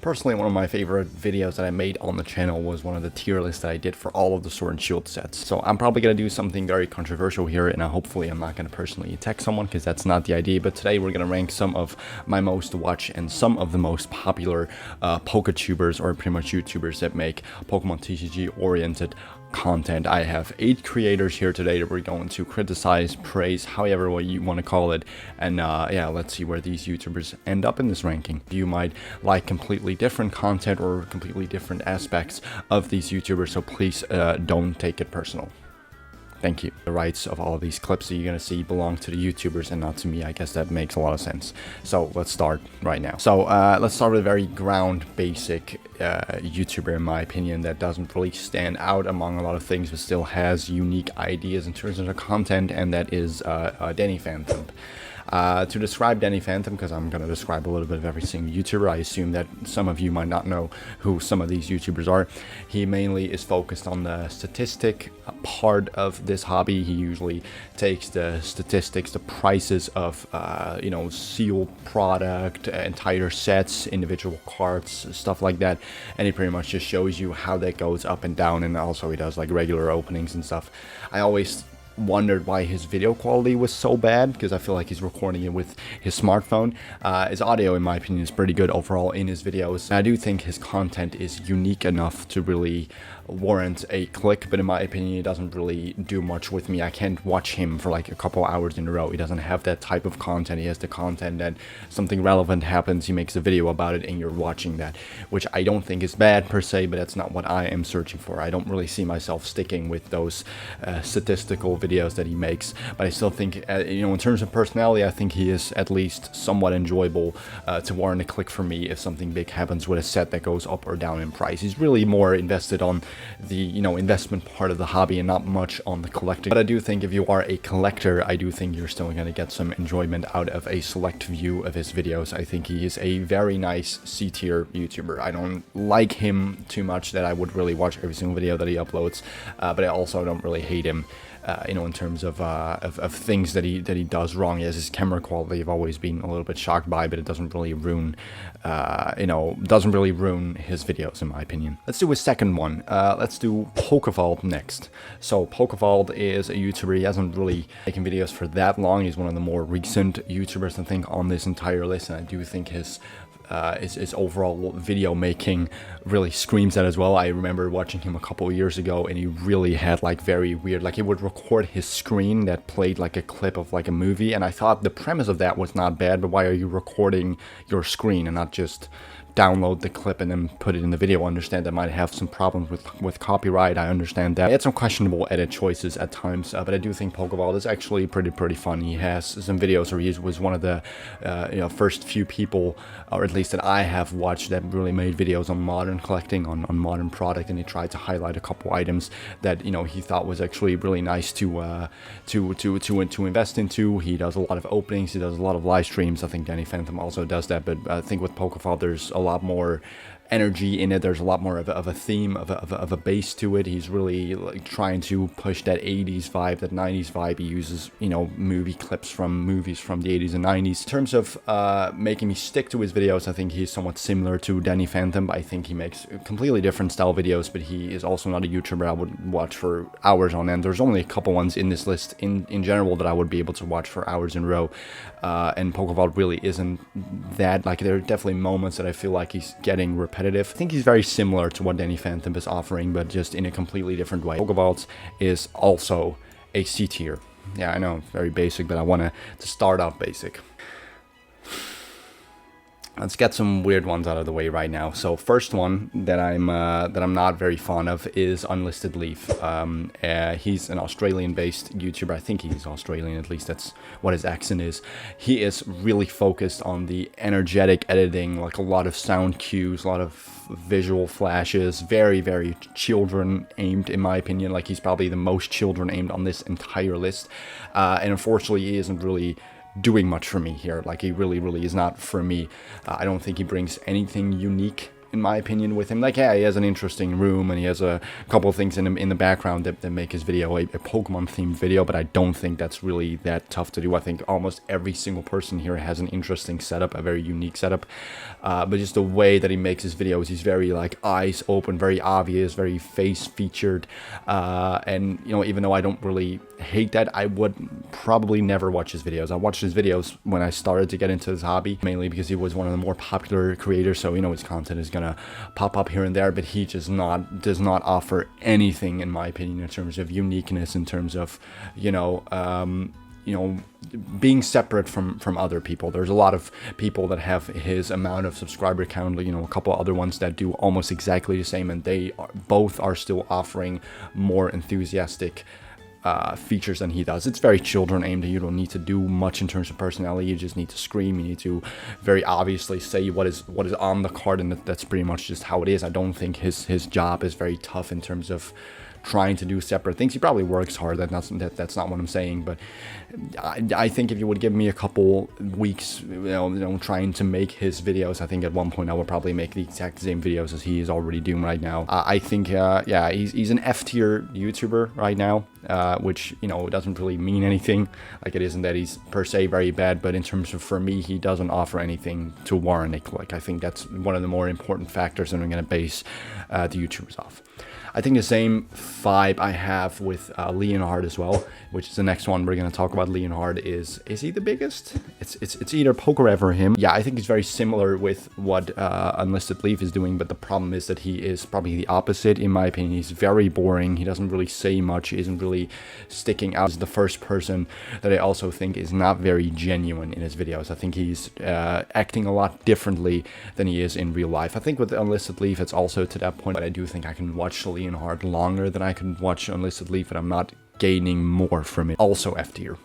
Personally, one of my favorite videos that I made on the channel was one of the tier lists that I did for all of the Sword and Shield sets. So I'm probably going to do something very controversial here, and hopefully I'm not going to personally attack someone, because that's not the idea. But today we're going to rank some of my most watched and some of the most popular POKETUBERs, or pretty much YouTubers that make Pokemon TCG oriented content. I have 8 creators here today that we're going to criticize, praise, however what you want to call it, and yeah, let's see where these YouTubers end up in this ranking. You might like completely different content or completely different aspects of these YouTubers, so please don't take it personal. Thank you. The rights of all of these clips that you're going to see belong to the YouTubers and not to me. I guess that makes a lot of sense. So let's start right now. So let's start with a very ground basic YouTuber, in my opinion, that doesn't really stand out among a lot of things, but still has unique ideas in terms of the content, and that is Danny Phantom. To describe Danny Phantom, because I'm going to describe a little bit of every single YouTuber, I assume that some of you might not know who some of these YouTubers are. He mainly is focused on the statistic part of this hobby. He usually takes the statistics, the prices of, you know, sealed product, entire sets, individual cards, stuff like that, and he pretty much just shows you how that goes up and down, and also he does like regular openings and stuff. I always wondered why his video quality was so bad, because I feel like he's recording it with his smartphone. His audio, in my opinion, is pretty good overall in his videos. And I do think his content is unique enough to really warrant a click, but in my opinion it doesn't really do much with me. I can't watch him for like a couple hours in a row. He doesn't have that type of content. He has the content that something relevant happens, he makes a video about it, and you're watching that, which I don't think is bad per se, but that's not what I am searching for. I don't really see myself sticking with those statistical videos that he makes, but I still think, you know, in terms of personality, I think he is at least somewhat enjoyable to warrant a click for me if something big happens with a set that goes up or down in price. He's really more invested on the, you know, investment part of the hobby and not much on the collecting. But I do think if you are a collector, I do think you're still going to get some enjoyment out of a select view of his videos. I think he is a very nice C-tier YouTuber. I don't like him too much that I would really watch every single video that he uploads, but I also don't really hate him. You know, in terms of things that he does wrong. Yes, his camera quality I've always been a little bit shocked by, but it doesn't really ruin, you know, doesn't really ruin his videos, in my opinion. Let's do a second one. Let's do Pokevault next. So Pokevault is a YouTuber. He hasn't really taken videos for that long. He's one of the more recent YouTubers, I think, on this entire list, and I do think his overall video making really screams that as well. I remember watching him a couple of years ago, and he really had like very weird, like he would record his screen that played like a clip of like a movie, and I thought the premise of that was not bad, but why are you recording your screen and not just download the clip and then put it in the video? I understand that might have some problems with copyright. I understand that. He had some questionable edit choices at times, but I do think Pokevault is actually pretty fun. He has some videos where he was one of the you know, first few people, or at least that I have watched, that really made videos on modern collecting, on modern product, and he tried to highlight a couple items that, you know, he thought was actually really nice to invest into. He does a lot of openings, he does a lot of live streams. I think Danny Phantom also does that, but I think with Pokevault there's a lot more energy in it. There's a lot more of a theme, of a base to it. He's really like trying to push that 80s vibe, that 90s vibe. He uses, you know, movie clips from movies from the 80s and 90s. In terms of making me stick to his videos, I think he's somewhat similar to Danny Phantom. I think he makes completely different style videos, but he is also not a YouTuber I would watch for hours on end. There's only a couple ones in this list in general that I would be able to watch for hours in a row, and Pokevault really isn't that. Like, there are definitely moments that I feel like he's getting repetitive. I think he's very similar to what Danny Phantom is offering, but just in a completely different way. Pokevault is also a C tier. Yeah, I know, very basic, but I want to start off basic. Let's get some weird ones out of the way right now. So first one that I'm not very fond of is Unlisted Leaf. He's an Australian-based YouTuber. I think he's Australian, at least that's what his accent is. He is really focused on the energetic editing, like a lot of sound cues, a lot of visual flashes, very children aimed, in my opinion. Like, he's probably the most children aimed on this entire list, and unfortunately he isn't really doing much for me here. Like, he really is not for me. I don't think he brings anything unique in my opinion, with him. Like, yeah, he has an interesting room and he has a couple of things in the background that make his video a Pokemon themed video, but I don't think that's really that tough to do. I think almost every single person here has an interesting setup, a very unique setup, but just the way that he makes his videos, he's very like eyes open, very obvious, very face featured, and you know, even though I don't really hate that, I would probably never watch his videos. I watched his videos when I started to get into this hobby, mainly because he was one of the more popular creators, so you know his content is gonna pop up here and there, but he just does not offer anything, in my opinion, in terms of uniqueness, in terms of you know, being separate from other people. There's a lot of people that have his amount of subscriber count, you know, a couple other ones that do almost exactly the same, and they both are still offering more enthusiastic features than he does. It's very children aimed. You don't need to do much in terms of personality. You just need to scream. You need to very obviously say what is on the card, and that's pretty much just how it is. I don't think his job is very tough in terms of trying to do separate things. He probably works hard. That's not what I'm saying, but I think if you would give me a couple weeks, you know, trying to make his videos, I think at one point I would probably make the exact same videos as he is already doing right now. I think, yeah, he's an F tier YouTuber right now, which, you know, doesn't really mean anything. Like, it isn't that he's per se very bad, but in terms of, for me, he doesn't offer anything to warrant it. Like, I think that's one of the more important factors that I'm going to base the YouTubers off. I think the same vibe I have with Leonhard as well, which is the next one we're going to talk about. Leonhard is he the biggest? It's either PokeRev or him. Yeah, I think he's very similar with what Unlisted Leaf is doing, but the problem is that he is probably the opposite, in my opinion. He's very boring. He doesn't really say much. He isn't really sticking out. He's the first person that I also think is not very genuine in his videos. I think he's acting a lot differently than he is in real life. I think with Unlisted Leaf, it's also to that point, but I do think I can watch Leonhard longer than I can watch Unlisted Leaf, and I'm not gaining more from it. Also F tier.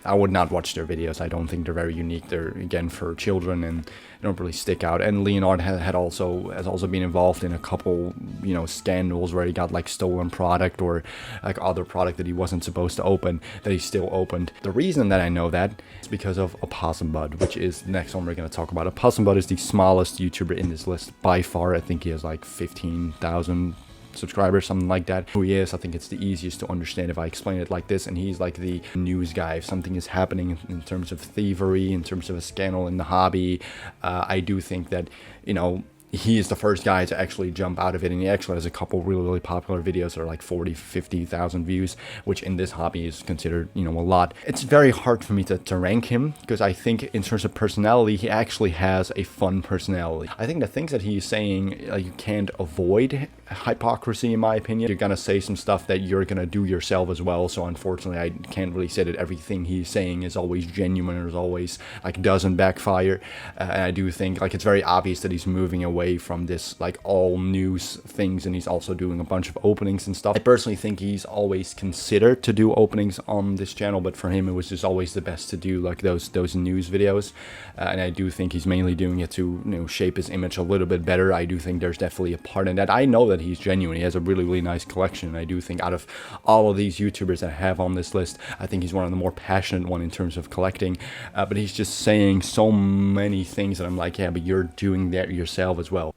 I would not watch their videos. I don't think they're very unique. They're, again, for children and don't really stick out. And Leonhard has also been involved in a couple, you know, scandals where he got like stolen product or like other product that he wasn't supposed to open that he still opened. The reason that I know that is because of Opossum Bud, which is the next one we're going to talk about. Opossum Bud is the smallest YouTuber in this list by far. I think he has like 15,000 subscribers, something like that. Who he is, I think it's the easiest to understand if I explain it like this, and he's like the news guy. If something is happening in terms of thievery, in terms of a scandal in the hobby, I do think that, you know, he is the first guy to actually jump out of it, and he actually has a couple really popular videos that are like 40-50,000 views, which in this hobby is considered, you know, a lot. It's very hard for me to rank him, because I think in terms of personality, he actually has a fun personality. I think the things that he's saying, you can't avoid hypocrisy, in my opinion. You're gonna say some stuff that you're gonna do yourself as well, so unfortunately I can't really say that everything he's saying is always genuine or is always like doesn't backfire, and I do think like it's very obvious that he's moving away from this like all news things, and he's also doing a bunch of openings and stuff. I personally think he's always considered to do openings on this channel, but for him it was just always the best to do like those news videos, and I do think he's mainly doing it to, you know, shape his image a little bit better. I do think there's definitely a part in that. I know that he's genuine. He has a really nice collection, and I do think out of all of these YouTubers that I have on this list, I think he's one of the more passionate one in terms of collecting, but he's just saying so many things that I'm like, yeah, but you're doing that yourself as well.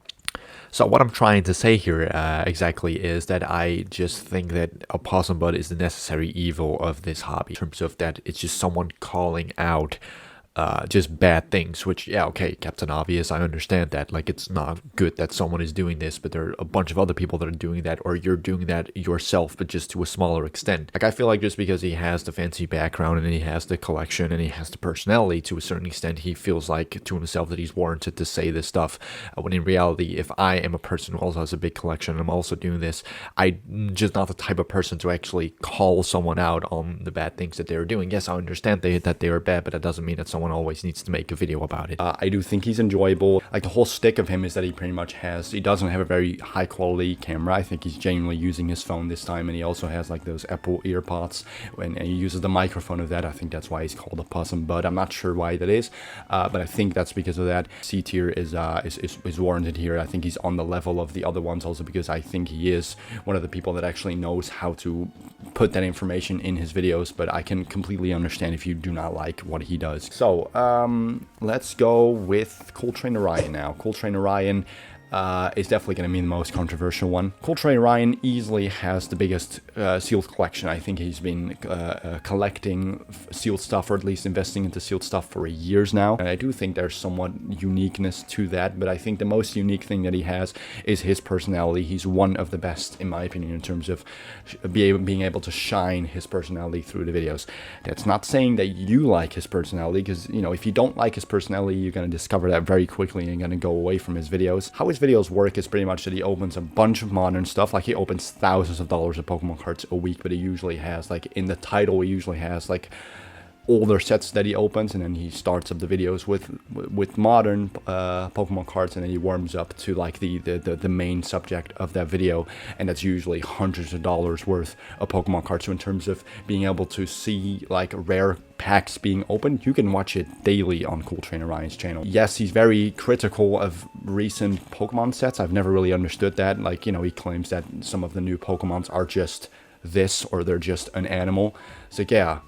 So what I'm trying to say here exactly is that I just think that Opossum Bud is the necessary evil of this hobby, in terms of that it's just someone calling out just bad things, which, yeah, okay, Captain Obvious, I understand that, like, it's not good that someone is doing this, but there are a bunch of other people that are doing that, or you're doing that yourself, but just to a smaller extent. Like, I feel like just because he has the fancy background, and he has the collection, and he has the personality, to a certain extent, he feels like to himself that he's warranted to say this stuff, when in reality, if I am a person who also has a big collection, and I'm also doing this, I'm just not the type of person to actually call someone out on the bad things that they're doing. Yes, I understand that they are bad, but that doesn't mean that someone always needs to make a video about it. I do think he's enjoyable. Like, the whole stick of him is that he pretty much he doesn't have a very high quality camera. I think he's genuinely using his phone this time, and he also has like those Apple earpods, and he uses the microphone of that. I think that's why he's called Opossum Bud. I'm not sure why that is, but I think that's because of that. C tier is warranted here. I think he's on the level of the other ones, also because I think he is one of the people that actually knows how to put that information in his videos, but I can completely understand if you do not like what he does. So let's go with Cool Trainer Ryan now. Cool Trainer Ryan, is definitely going to be the most controversial one. Cool Trainer Ryan easily has the biggest sealed collection. I think he's been collecting sealed stuff, or at least investing into sealed stuff for years now. And I do think there's somewhat uniqueness to that, but I think the most unique thing that he has is his personality. He's one of the best, in my opinion, in terms of being able to shine his personality through the videos. That's not saying that you like his personality, because, you know, if you don't like his personality, you're going to discover that very quickly and you're going to go away from his videos. How his videos work is pretty much that he opens a bunch of modern stuff. Like, he opens thousands of dollars of Pokemon cards a week, but he usually has, like, in the title, he usually has, like, older sets that he opens, and then he starts up the videos with modern Pokemon cards, and then he warms up to like the main subject of that video, and that's usually hundreds of dollars worth of Pokemon cards. So in terms of being able to see like rare packs being opened, you can watch it daily on Cool Trainer Ryan's channel. Yes, he's very critical of recent Pokemon sets. I've never really understood that. Like, you know, he claims that some of the new Pokemons are just this, or they're just an animal. So yeah,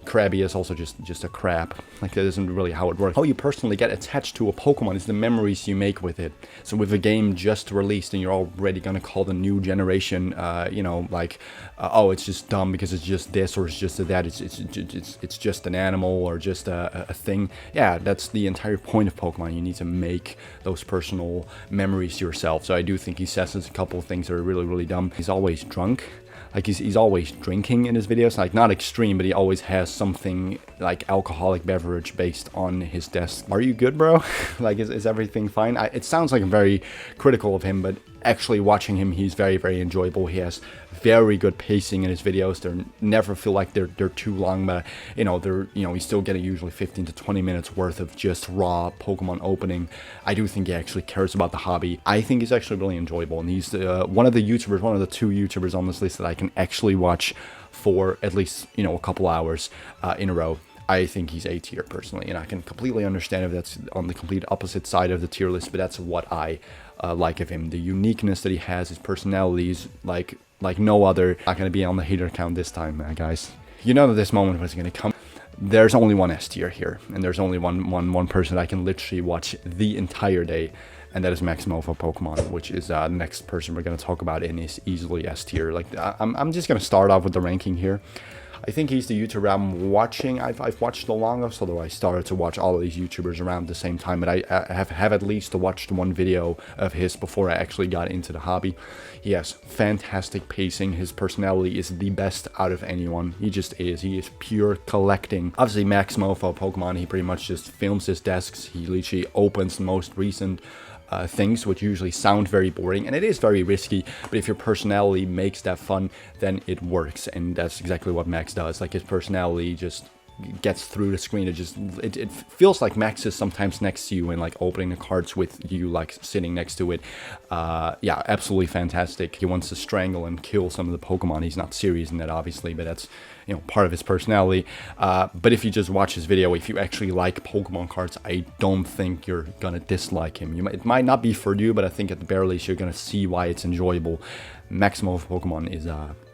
Krabby is also just a crab. Like, that isn't really how it works. How you personally get attached to a Pokemon is the memories you make with it. So with a game just released and you're already gonna call the new generation, you know, like, oh, it's just dumb because it's just this, or it's just that, it's just an animal, or just a thing. Yeah, that's the entire point of Pokemon. You need to make those personal memories yourself. So I do think he says a couple of things that are really, really dumb. He's always drunk. Like, he's always drinking in his videos, like, not extreme, but he always has something like alcoholic beverage based on his desk. Are you good, bro? Like, is everything fine? It sounds like I'm very critical of him, but actually watching him, he's very, very enjoyable. He has very good pacing in his videos. They never feel like they're too long, but you know, he's still getting usually 15 to 20 minutes worth of just raw Pokemon opening. I do think he actually cares about the hobby. I think he's actually really enjoyable, and he's one of the two YouTubers on this list that I can actually watch for at least, you know, a couple hours in a row. I think he's A tier personally, and I can completely understand if that's on the complete opposite side of the tier list, but that's what I like of him. The uniqueness that he has, his personality is like no other. Not gonna be on the hater count this time, guys. You know that this moment was gonna come. There's only one S tier here, and there's only one person I can literally watch the entire day, and that is Maximo for Pokemon, which is the next person we're gonna talk about, and is easily S tier. Like, I'm just gonna start off with the ranking here. I think he's the YouTuber I'm watching. I've watched the longest, although I started to watch all of these YouTubers around the same time, but I have at least watched one video of his before I actually got into the hobby. He has fantastic pacing. His personality is the best out of anyone. He just is. He is pure collecting. Obviously, Maximo for Pokemon, he pretty much just films his desks. He literally opens the most recent things, which usually sound very boring, and it is very risky, but if your personality makes that fun, then it works, and that's exactly what Max does. Like, his personality just gets through the screen. It feels like Max is sometimes next to you and like opening the cards with you, like sitting next to it. Yeah, absolutely fantastic. He wants to strangle and kill some of the Pokemon. He's not serious in that, obviously, but that's, you know, part of his personality. But if you just watch his video, if you actually like Pokemon cards, I don't think you're gonna dislike him. It might not be for you, but I think at the very least you're gonna see why it's enjoyable. Maximo of Pokemon is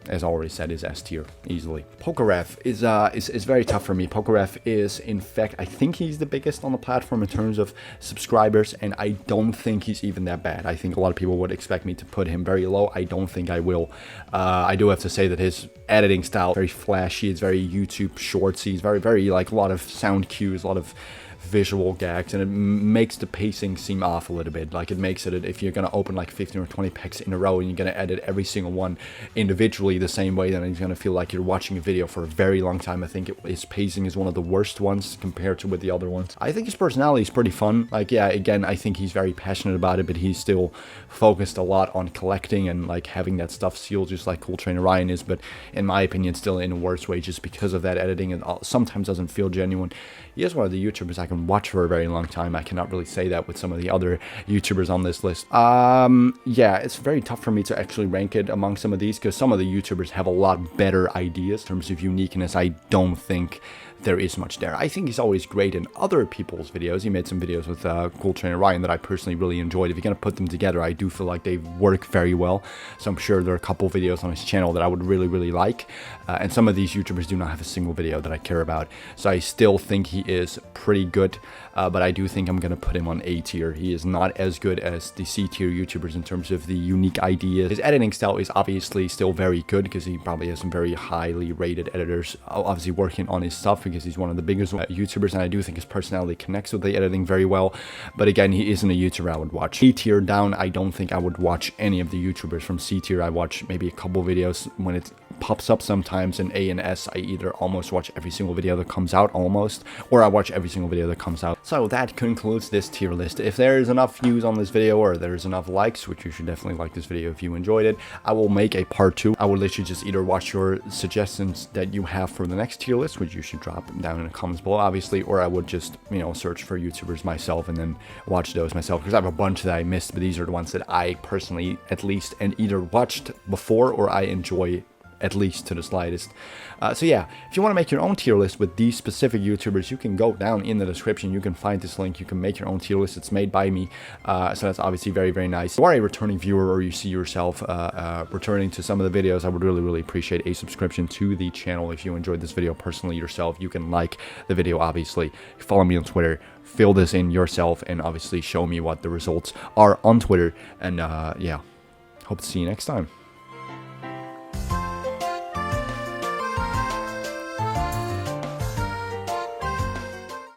as I already said, is S tier easily. Pokeref is very tough for me. Pokeref is, in fact, I think he's the biggest on the platform in terms of subscribers, and I don't think he's even that bad. I think a lot of people would expect me to put him very low. I don't think I will. I do have to say that his editing style is very flashy. It's very YouTube shortsy. It's very like a lot of sound cues, a lot of visual gags, and it makes the pacing seem off a little bit. Like, it makes it, if you're gonna open like 15 or 20 packs in a row and you're gonna edit every single one individually the same way, then it's gonna feel like you're watching a video for a very long time. I think his pacing is one of the worst ones compared to with the other ones. I think his personality is pretty fun. Like, yeah, again, I think he's very passionate about it, but he's still focused a lot on collecting and like having that stuff sealed, just like Cool Trainer Ryan is, but in my opinion still in a worse way, just because of that editing, and sometimes doesn't feel genuine. He is one of the YouTubers I can watch for a very long time. I cannot really say that with some of the other YouTubers on this list. Yeah, it's very tough for me to actually rank it among some of these, because some of the YouTubers have a lot better ideas in terms of uniqueness. I don't think there is much there. I think he's always great in other people's videos. He made some videos with Cool Trainer Ryan that I personally really enjoyed. If you're gonna put them together, I do feel like they work very well. So I'm sure there are a couple videos on his channel that I would really like. And some of these YouTubers do not have a single video that I care about. So I still think he is pretty good. but I do think I'm gonna put him on A tier. He is not as good as the C tier YouTubers in terms of the unique ideas. His editing style is obviously still very good because he probably has some very highly rated editors obviously working on his stuff because he's one of the biggest YouTubers, and I do think his personality connects with the editing very well. But again, he isn't a YouTuber I would watch. C tier down, I don't think I would watch any of the YouTubers from C tier. I watch maybe a couple videos when it pops up sometimes. In A and S, I either almost watch every single video that comes out almost, or I watch every single video that comes out. So that concludes this tier list. If there is enough views on this video, or there's enough likes, which you should definitely like this video if you enjoyed it, I will make a part 2. I will literally just either watch your suggestions that you have for the next tier list, which you should drop them down in the comments below, obviously, or I would just, you know, search for YouTubers myself and then watch those myself, because I have a bunch that I missed, but these are the ones that I personally at least and either watched before or I enjoy at least to the slightest. So yeah, if you want to make your own tier list with these specific YouTubers, you can go down in the description. You can find this link. You can make your own tier list. It's made by me, so that's obviously very, very nice. If you are a returning viewer, or you see yourself returning to some of the videos, I would really, really appreciate a subscription to the channel. If you enjoyed this video personally yourself, you can like the video, obviously. Follow me on Twitter. Fill this in yourself, and obviously show me what the results are on Twitter. And yeah, hope to see you next time.